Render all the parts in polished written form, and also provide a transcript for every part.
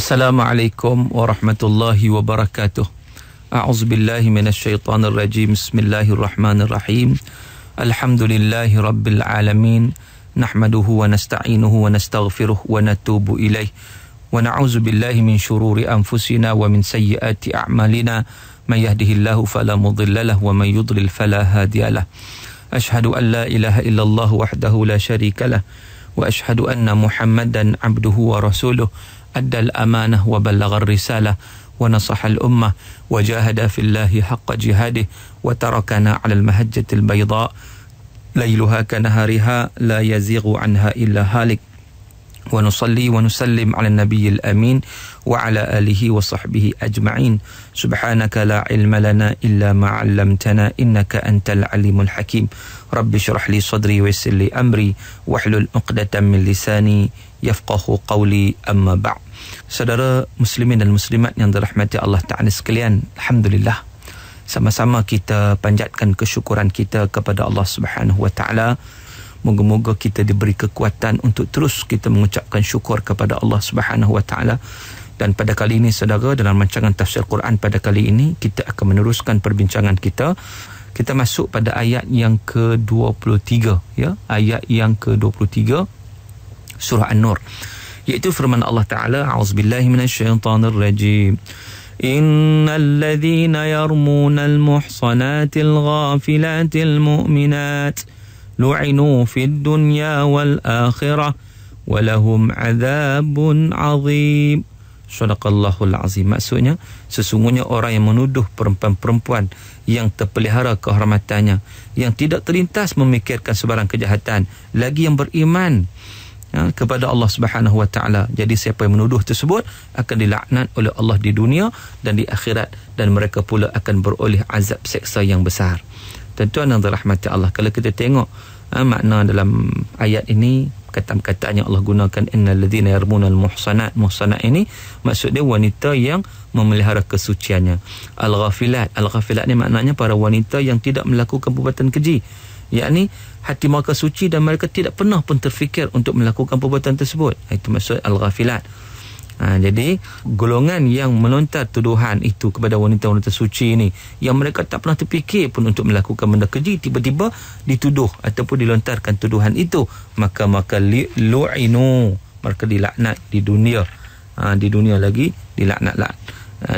Assalamualaikum warahmatullahi wabarakatuh. A'udzubillahi minasyaitonir rajim. Bismillahirrahmanirrahim. Alhamdulillahi rabbil alamin. Nahmaduhu wa nasta'inuhu wa nastaghfiruh wa natubu ilaih. Wa na'udzubillahi min syururi anfusina wa min sayyiati a'malina. May yahdihillahu fala mudhillalah wa may yudlil fala hadiyalah. Ashhadu an la ilaha illallah wahdahu la syarikalah wa ashhadu anna Muhammadan 'abduhu wa rasuluh. Addal amanah wa ballaghar risalah wa nasahal ummah wa jahada fillahi haqqa jihadih wa tarakana 'alal mahajjatil bayda lailuha kanahariha la yazighu anha illa halik. Wa nusalli wa nusallim 'alan nabiyyil amin wa 'ala alihi wa sahbihi ajma'in. Subhanaka la ilma lana illa ma 'allamtana innaka antal alimul hakim. Rabbi shrah li sadri wa yassir li amri wahlul 'uqdatam min lisani yafqahu qawli, amma ba'. Saudara muslimin dan muslimat yang dirahmati Allah Ta'ala sekalian, alhamdulillah, sama-sama kita panjatkan kesyukuran kita kepada Allah Subhanahu wa Ta'ala. Moga-moga kita diberi kekuatan untuk terus kita mengucapkan syukur kepada Allah Subhanahu wa Ta'ala. Dan pada kali ini saudara, dalam rancangan tafsir Quran pada kali ini, kita akan meneruskan perbincangan kita. Kita masuk pada ayat yang ke-23, ya, ayat yang ke-23 surah An-Nur, iaitu firman Allah Ta'ala, a'udzubillahi minasyaitonir rajim. Innal ladzina yarmunal muhsanatil ghafilatil mu'minat lu'inu fid dunya wal akhirah wa lahum 'adzabun 'adzim. Shadaqallahul azim. Maksudnya, sesungguhnya orang yang menuduh perempuan-perempuan yang terpelihara kehormatannya, yang tidak terlintas memikirkan sebarang kejahatan, lagi yang beriman kepada Allah Subhanahu wa Ta'ala. Jadi siapa yang menuduh tersebut akan dilaknat oleh Allah di dunia dan di akhirat, dan mereka pula akan beroleh azab seksa yang besar. Tuan-tuan yang dirahmati Allah, kalau kita tengok makna dalam ayat ini, kata-kata yang Allah gunakan, innal ladzina yarmunal muhsanat. Muhsanat ini maksud dia wanita yang memelihara kesuciannya. Al-ghafilat ni maknanya para wanita yang tidak melakukan perbuatan keji, yakni hati mereka suci dan mereka tidak pernah pun terfikir untuk melakukan perbuatan tersebut. Itu maksud al-ghafilat. Jadi golongan yang melontar tuduhan itu kepada wanita-wanita suci ini, yang mereka tak pernah terfikir pun untuk melakukan benda keji, tiba-tiba dituduh ataupun dilontarkan tuduhan itu, maka lu'inu, mereka dilaknat di dunia. Di dunia lagi dilaknat,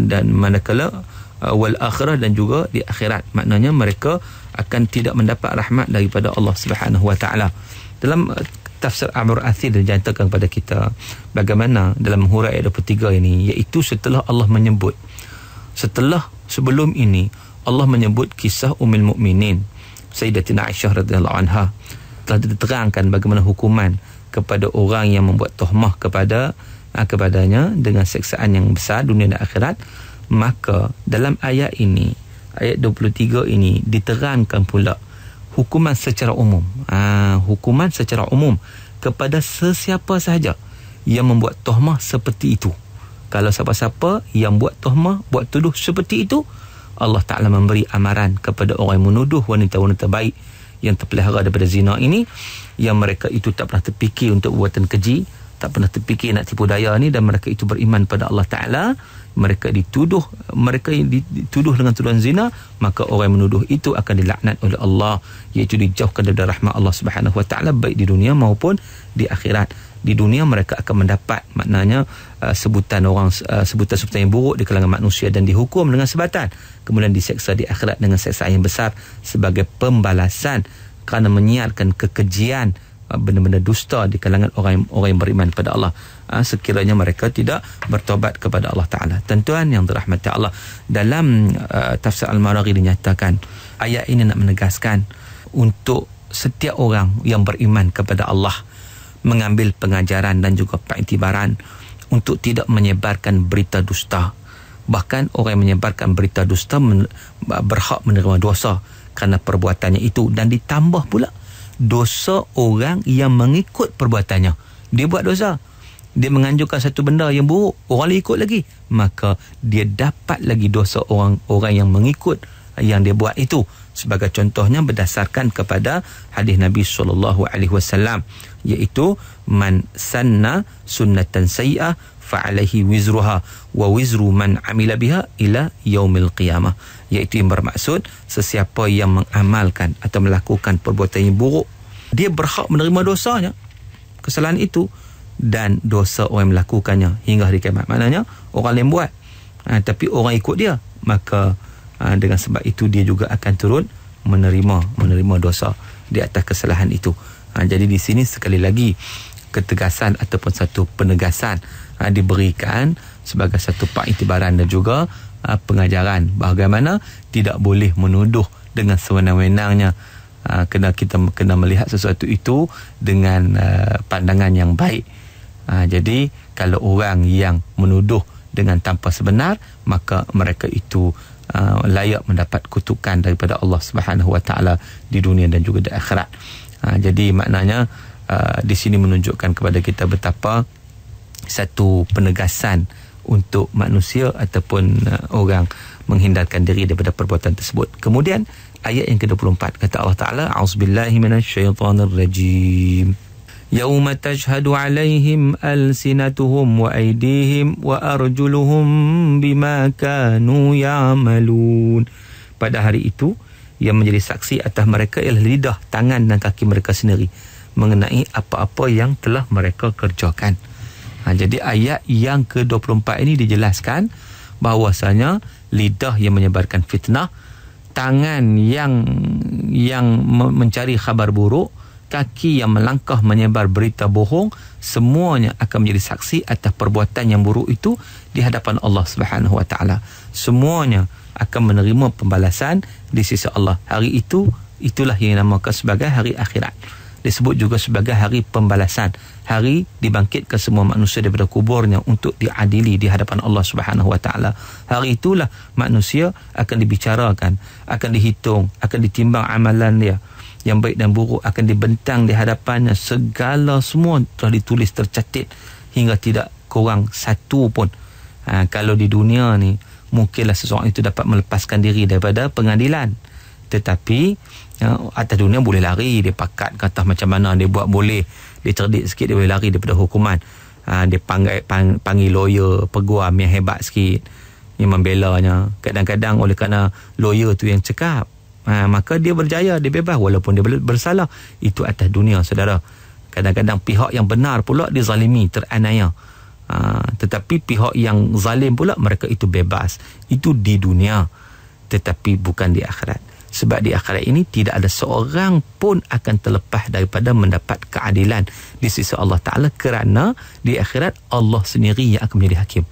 dan manakala wal akhirah, dan juga di akhirat, maknanya mereka akan tidak mendapat rahmat daripada Allah Subhanahu wa Ta'ala. Dalam tafsir Amr Athir dinyatakan kepada kita bagaimana dalam huraian ayat 23 ini, iaitu setelah Allah menyebut, sebelum ini Allah menyebut kisah Ummul Mukminin Sayyidatina Aisyah radhiyallahu anha, telah diterangkan bagaimana hukuman kepada orang yang membuat tuhmah kepadanya dengan seksaan yang besar dunia dan akhirat. Maka dalam ayat ini, ayat 23 ini, diterangkan pula hukuman secara umum. Hukuman secara umum kepada sesiapa sahaja yang membuat tuhmah seperti itu. Kalau siapa-siapa yang buat tuhmah, buat tuduh seperti itu, Allah Ta'ala memberi amaran kepada orang yang menuduh wanita-wanita baik yang terpelihara daripada zina ini, yang mereka itu tak pernah terfikir untuk buatan keji, tak pernah terfikir nak tipu daya ni, dan mereka itu beriman pada Allah Ta'ala. Mereka dituduh dengan tuduhan zina, maka orang yang menuduh itu akan dilaknat oleh Allah, iaitu dijauhkan dari rahmat Allah Subhanahu wa Ta'ala, baik di dunia maupun di akhirat. Di dunia mereka akan mendapat, maknanya sebutan yang buruk di kalangan manusia dan dihukum dengan sebatan, kemudian diseksa di akhirat dengan seksaan yang besar sebagai pembalasan kerana menyiarkan kekejian, benda-benda dusta di kalangan orang yang beriman pada Allah, sekiranya mereka tidak bertobat kepada Allah Ta'ala. Tuan-tuan yang dirahmati Allah, dalam tafsir Al-Maraghi dinyatakan, ayat ini nak menegaskan untuk setiap orang yang beriman kepada Allah mengambil pengajaran dan juga pengiktibaran untuk tidak menyebarkan berita dusta. Bahkan orang yang menyebarkan berita dusta berhak menerima dosa kerana perbuatannya itu, dan ditambah pula dosa orang yang mengikut perbuatannya. Dia buat dosa, dia menganjurkan satu benda yang buruk, orang lain ikut lagi, maka dia dapat lagi dosa orang yang mengikut yang dia buat itu. Sebagai contohnya berdasarkan kepada hadis Nabi SAW, iaitu man sanna sunnatan sayyi'ah fa alaihi wizruha wa wizru man amila biha ila yaumil qiyamah, iaitu yang bermaksud sesiapa yang mengamalkan atau melakukan perbuatan yang buruk, dia berhak menerima dosanya, kesalahan itu, dan dosa orang yang melakukannya hingga hari kiamat. Maknanya orang lain buat, tapi orang ikut dia, maka dengan sebab itu dia juga akan turut menerima dosa di atas kesalahan itu. Jadi di sini sekali lagi ketegasan ataupun satu penegasan diberikan sebagai satu pakitibaran dan juga pengajaran bagaimana tidak boleh menuduh dengan sewenang-wenangnya. Kita kena melihat sesuatu itu dengan pandangan yang baik. Jadi kalau orang yang menuduh dengan tanpa sebenar, maka mereka itu layak mendapat kutukan daripada Allah Subhanahu Wa Taala di dunia dan juga di akhirat. Jadi maknanya di sini menunjukkan kepada kita betapa satu penegasan untuk manusia ataupun orang menghindarkan diri daripada perbuatan tersebut. Kemudian ayat yang ke-24 kata Allah Taala, a'udzubillahi minasyaitonirrajim. Yauma tashhadu 'alaihim alsinatuhum wa aydihim wa arjuluhum bima kanu ya'malun. Pada hari itu yang menjadi saksi atas mereka ialah lidah, tangan dan kaki mereka sendiri mengenai apa-apa yang telah mereka kerjakan. Jadi ayat yang ke-24 ini dijelaskan bahawasanya lidah yang menyebarkan fitnah, tangan yang mencari khabar buruk, kaki yang melangkah menyebar berita bohong, semuanya akan menjadi saksi atas perbuatan yang buruk itu di hadapan Allah Subhanahu Wa Taala. Semuanya akan menerima pembalasan di sisi Allah. Hari itu, itulah yang dinamakan sebagai hari akhirat. Disebut juga sebagai hari pembalasan, hari dibangkitkan semua manusia daripada kuburnya untuk diadili di hadapan Allah Subhanahu Wa Taala. Hari itulah manusia akan dibicarakan, akan dihitung, akan ditimbang amalan dia yang baik dan buruk, akan dibentang di hadapannya. Segala semua telah ditulis, tercatat hingga tidak kurang satu pun. Kalau di dunia ni mungkinlah seseorang itu dapat melepaskan diri daripada pengadilan, tetapi atas dunia boleh lari, dia pakat kata macam mana dia buat, boleh dia cerdik sikit, dia boleh lari daripada hukuman. Dia panggil lawyer peguam yang hebat sikit yang membelanya. Kadang-kadang oleh kerana lawyer tu yang cakap, maka dia berjaya, dia bebas walaupun dia bersalah. Itu atas dunia, saudara. Kadang-kadang pihak yang benar pula dizalimi, teraniaya, tetapi pihak yang zalim pula mereka itu bebas. Itu di dunia, tetapi bukan di akhirat. Sebab di akhirat ini tidak ada seorang pun akan terlepas daripada mendapat keadilan di sisi Allah Ta'ala, kerana di akhirat Allah sendiri yang akan menjadi hakim.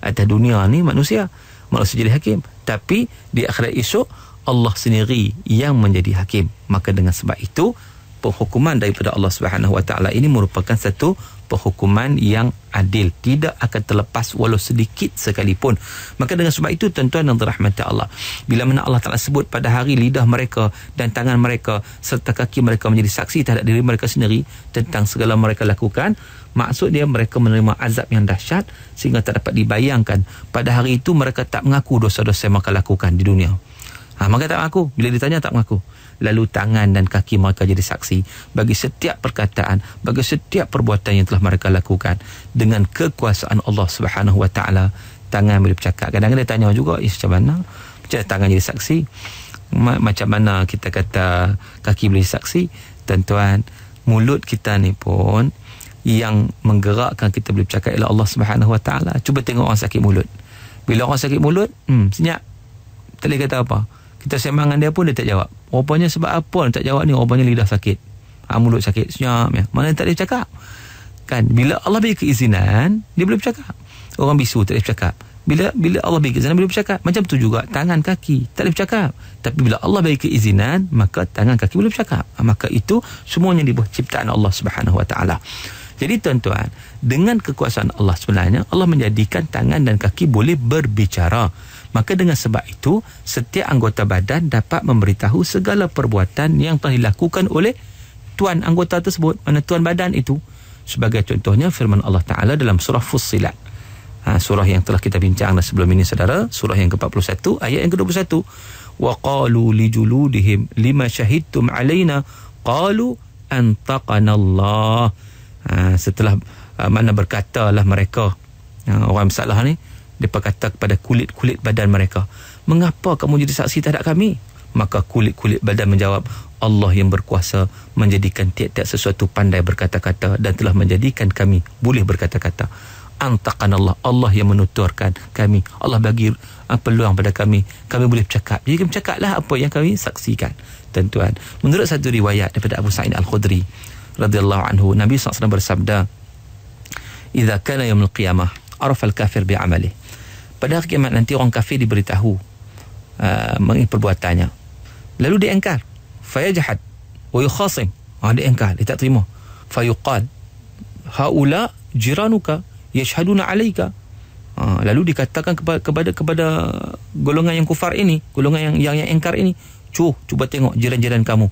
Atas dunia ni manusia jadi hakim, tapi di akhirat esok Allah sendiri yang menjadi hakim. Maka dengan sebab itu penghukuman daripada Allah Subhanahu Wa Taala ini merupakan satu penghukuman yang adil, tidak akan terlepas walau sedikit sekalipun. Maka dengan sebab itu tuan-tuan dan dirahmati Allah, bila mana Allah Ta'ala sebut pada hari lidah mereka dan tangan mereka serta kaki mereka menjadi saksi terhadap diri mereka sendiri tentang segala mereka lakukan, maksud dia mereka menerima azab yang dahsyat sehingga tak dapat dibayangkan. Pada hari itu mereka tak mengaku dosa-dosa yang mereka lakukan di dunia. Maka tak mengaku, bila ditanya tak mengaku. Lalu tangan dan kaki mereka jadi saksi bagi setiap perkataan, bagi setiap perbuatan yang telah mereka lakukan. Dengan kekuasaan Allah Subhanahu Wa Taala, tangan boleh bercakap. Kadang-kadang dia tanya juga, macam mana tangan jadi saksi, macam mana kita kata kaki boleh saksi? Tuan-tuan, mulut kita ni pun yang menggerakkan kita boleh bercakap ialah Allah Subhanahu Wa Taala. Cuba tengok orang sakit mulut. Bila orang sakit mulut, senyap, tak boleh kata apa. Kita sembang dengan dia pun dia tak jawab. Rupanya sebab apa dia tak jawab ni? Rupanya lidah sakit, mulut sakit, senyap ya. Mana tak boleh cakap kan? Bila Allah beri keizinan, dia boleh bercakap. Orang bisu tak boleh bercakap. Bila Allah beri keizinan, boleh bercakap. Macam tu juga tangan kaki tak boleh bercakap. Tapi bila Allah beri keizinan, maka tangan kaki boleh bercakap. Maka itu semuanya di bawah ciptaan Allah Subhanahu Wa Taala. Jadi tuan-tuan, dengan kekuasaan Allah sebenarnya, Allah menjadikan tangan dan kaki boleh berbicara. Maka dengan sebab itu, setiap anggota badan dapat memberitahu segala perbuatan yang telah dilakukan oleh tuan anggota tersebut. Mana tuan badan itu? Sebagai contohnya firman Allah Ta'ala dalam surah Fussilat. Surah yang telah kita bincang sebelum ini, saudara. Surah yang ke-41, ayat yang ke-21. وَقَالُوا لِجُلُودِهِمْ لِمَا شَهِدْتُمْ عَلَيْنَا قَالُوا أَنْطَقَنَا اللَّهُ. Setelah mana berkatalah mereka Orang bersalah ni, mereka kata kepada kulit-kulit badan mereka, mengapa kamu jadi saksi terhadap kami? Maka kulit-kulit badan menjawab, Allah yang berkuasa menjadikan tiap-tiap sesuatu pandai berkata-kata dan telah menjadikan kami boleh berkata-kata. Antaqan Allah yang menuturkan kami, Allah bagi peluang pada kami boleh bercakap. Jadi kami bercakaplah apa yang kami saksikan. Tuan-tuan, menurut satu riwayat daripada Abu Sa'id Al-Khudri radhiyallahu anhu, Nabi SAW bersabda, idza kana yaumul qiyamah arafa al-kafir bi'amalihi. Pada hari kiamat nanti orang kafir diberitahu mengenai perbuatannya, lalu dia engkar, fayajhad wa yukhasim, dia engkar, dia tak terima. Fayuqal haula jiranuka yashhaduna alayka. Lalu dikatakan kepada golongan yang kufar ini, golongan yang engkar ini, cuba tengok jiran-jiran kamu,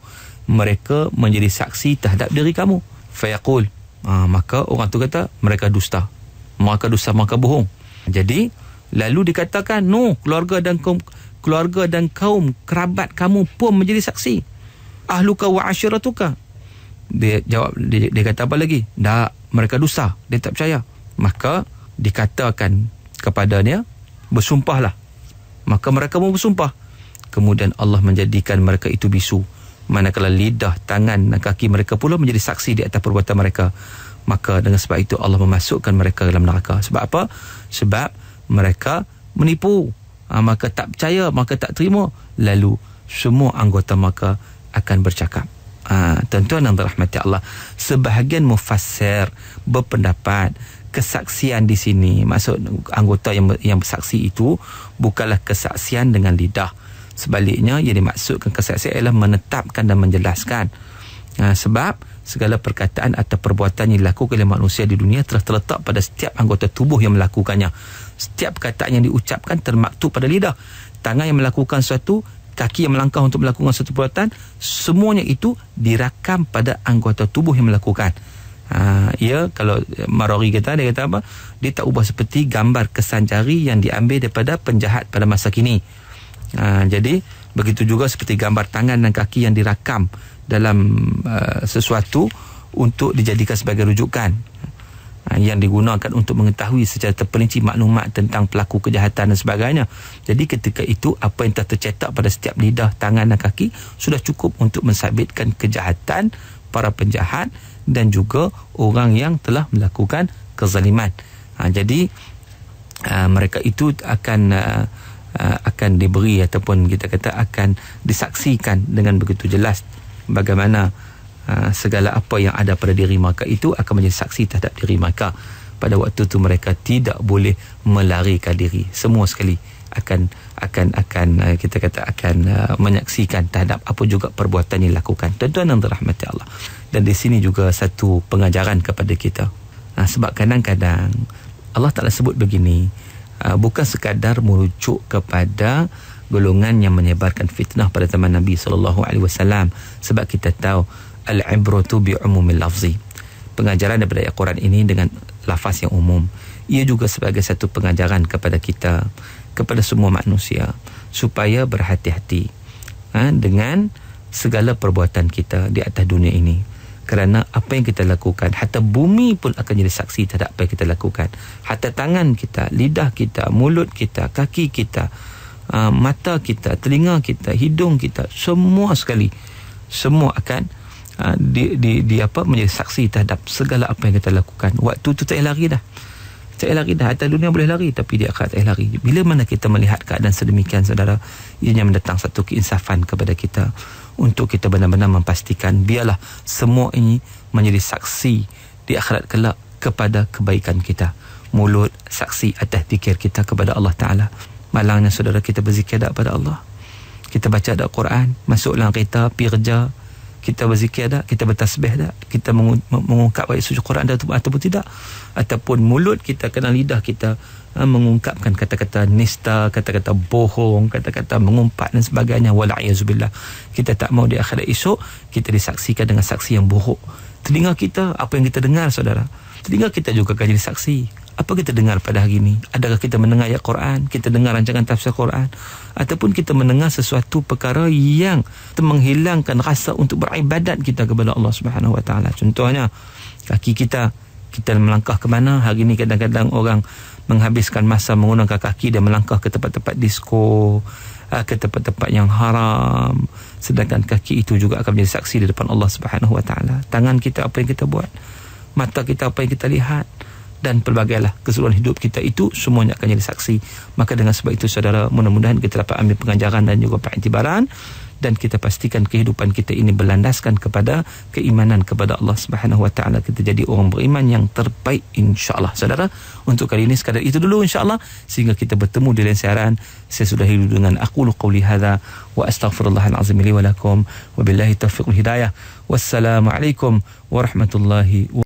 mereka menjadi saksi terhadap diri kamu. Fayaqul, maka orang tu kata mereka dusta, maka bohong. Jadi lalu dikatakan, keluarga dan kaum kerabat kamu pun menjadi saksi. Ahluka wa ashiratuka. Dia jawab, dia kata apa lagi? Tak, mereka dusta, dia tak percaya. Maka dikatakan kepadanya, bersumpahlah. Maka mereka pun bersumpah. Kemudian Allah menjadikan mereka itu bisu, manakala lidah, tangan dan kaki mereka pula menjadi saksi di atas perbuatan mereka. Maka dengan sebab itu Allah memasukkan mereka dalam neraka. Sebab apa? Sebab mereka menipu, maka tak percaya, maka tak terima. Lalu semua anggota mereka akan bercakap. Tuan-tuan yang dirahmati Allah, sebahagian mufassir berpendapat kesaksian di sini, maksud anggota yang bersaksi itu bukanlah kesaksian dengan lidah. Sebaliknya, yang dimaksudkan kesaksian ialah menetapkan dan menjelaskan. Sebab segala perkataan atau perbuatan yang dilakukan oleh manusia di dunia telah terletak pada setiap anggota tubuh yang melakukannya. Setiap perkataan yang diucapkan termaktub pada lidah. Tangan yang melakukan sesuatu, kaki yang melangkah untuk melakukan suatu perbuatan, semuanya itu dirakam pada anggota tubuh yang melakukan. Kalau Marori kata, dia kata apa? Dia tak ubah seperti gambar kesan jari yang diambil daripada penjahat pada masa kini. Jadi begitu juga seperti gambar tangan dan kaki yang dirakam dalam sesuatu untuk dijadikan sebagai rujukan, yang digunakan untuk mengetahui secara terperinci maklumat tentang pelaku kejahatan dan sebagainya. Jadi ketika itu, apa yang telah tercetak pada setiap lidah, tangan dan kaki sudah cukup untuk mensabitkan kejahatan para penjahat dan juga orang yang telah melakukan kezaliman. Jadi mereka itu akan diberi, ataupun kita kata akan disaksikan dengan begitu jelas bagaimana segala apa yang ada pada diri mereka itu akan menjadi saksi terhadap diri mereka. Pada waktu itu mereka tidak boleh melarikan diri. Semua sekali akan kita kata akan menyaksikan terhadap apa juga perbuatan yang dilakukan. Tuan-tuan yang dirahmati Allah. Dan di sini juga satu pengajaran kepada kita. Sebab kadang-kadang Allah Ta'ala sebut begini, bukan sekadar merujuk kepada golongan yang menyebarkan fitnah pada zaman Nabi SAW. Sebab kita tahu al-ibratu bi'umumil lafzi. Pengajaran daripada ayat Quran ini dengan lafaz yang umum. Ia juga sebagai satu pengajaran kepada kita, kepada semua manusia, supaya berhati-hati dengan segala perbuatan kita di atas dunia ini. Kerana apa yang kita lakukan, hatta bumi pun akan jadi saksi terhadap apa yang kita lakukan. Hatta tangan kita, lidah kita, mulut kita, kaki kita, mata kita, telinga kita, hidung kita, semua sekali, semua akan menjadi saksi terhadap segala apa yang kita lakukan. Waktu tu tak lari dah. Tak lari dah. Atas dunia boleh lari, tapi di akhirat tak lari. Bila mana kita melihat keadaan sedemikian, saudara, ianya mendatang satu keinsafan kepada kita untuk kita benar-benar memastikan biarlah semua ini menjadi saksi di akhirat kelak kepada kebaikan kita. Mulut saksi atas zikir kita kepada Allah Ta'ala. Malangnya saudara, kita berzikir tak kepada Allah, kita baca tak Quran, masuk dalam kereta, pergi kerja, kita berzikir tak, kita bertasbih tak, kita mengungkap ayat suci Quran ataupun tidak, ataupun mulut kita, kena lidah kita mengungkapkan kata-kata nista, kata-kata bohong, kata-kata mengumpat dan sebagainya. Wala'iyyazubillah. Kita tak mau di akhirat esok kita disaksikan dengan saksi yang buruk. Telinga kita, apa yang kita dengar saudara, telinga kita juga akan jadi saksi. Apa kita dengar pada hari ini? Adakah kita mendengar ayat Quran, kita dengar rancangan tafsir Quran, ataupun kita mendengar sesuatu perkara yang menghilangkan rasa untuk beribadat kita kepada Allah Subhanahu Wa Taala? Contohnya, kaki kita kita melangkah ke mana. Hari ini kadang-kadang orang menghabiskan masa menggunakan kaki dan melangkah ke tempat-tempat disko, ke tempat-tempat yang haram, sedangkan kaki itu juga akan menjadi saksi di depan Allah Subhanahu Wa Taala. Tangan kita apa yang kita buat, mata kita apa yang kita lihat, dan pelbagailah keseluruhan hidup kita itu semuanya akan jadi saksi. Maka dengan sebab itu saudara, mudah-mudahan kita dapat ambil pengajaran dan juga pengiktibaran, dan kita pastikan kehidupan kita ini berlandaskan kepada keimanan kepada Allah Subhanahu Wa Taala. Kita jadi orang beriman yang terbaik, insya-Allah. Saudara, untuk kali ini sekadar itu dulu, insya-Allah, sehingga kita bertemu di lain siaran. Saya sudahi dengan aqulu qauli hadza wa astaghfirullahal azim li wa lakum wa billahi taufiq wal hidayah. Wassalamualaikum warahmatullahi wabarakatuh.